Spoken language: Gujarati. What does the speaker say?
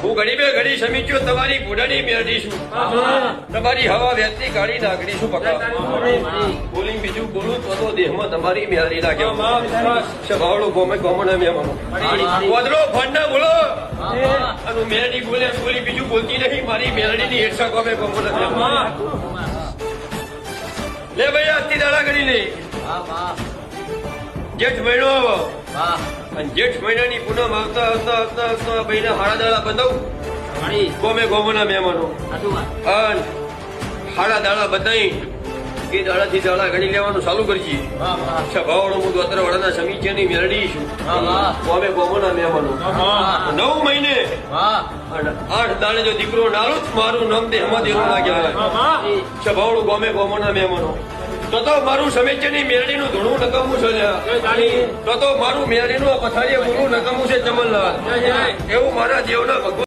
હું ઘડી બે ઘડી સમીચ્યો તમારી બુઢાની મેળડી છું તમારી હવા વેચતી ગાડી નાગડી છું પકા બોલી બીજું બોલું તો દેહમાં તમારી મેળડી નાખે સ્વભાવડો ગોમે ગોમના મેમનો ગોદડો ફંડા બોલો અને મેળડી બોલે બોલી બીજું બોલતી નહીં મારી મેળડી ની હેઠસા ગોમે ગોમના મેમનો લે ભાઈ આજથી દાડા ગણી લે જેઠ મહિનો આવો અને જેઠ મહિનાની પૂનમ આવતા આવતા આવતા આવતા ભાઈને હાડા દાડા બંધાવું ગોમે ગોમના મહેમાનો અને હાડા દાડા બધાઈ એ દાડાથી દાડા ગણી લેવાનું ચાલુ કરજી ભાવડો હું દોતર વાળાના સમીચેની મેળડી છું ગોમે ગોમના મહેમાનો 9 મહિને અને 8 દાડે જો દીકરો નારું મારું નામ દે એમાં દેવું લાગ્યા ભાવડું ગોમે ગોમના મહેમાનો તો મારું સમેચની મેરડીનું ધૂણું નકામું છે તો મારું મેરડીનું પથારીએ મૂળું નકામું છે ચમનલાલ એવું મારા દેવના ભગવાન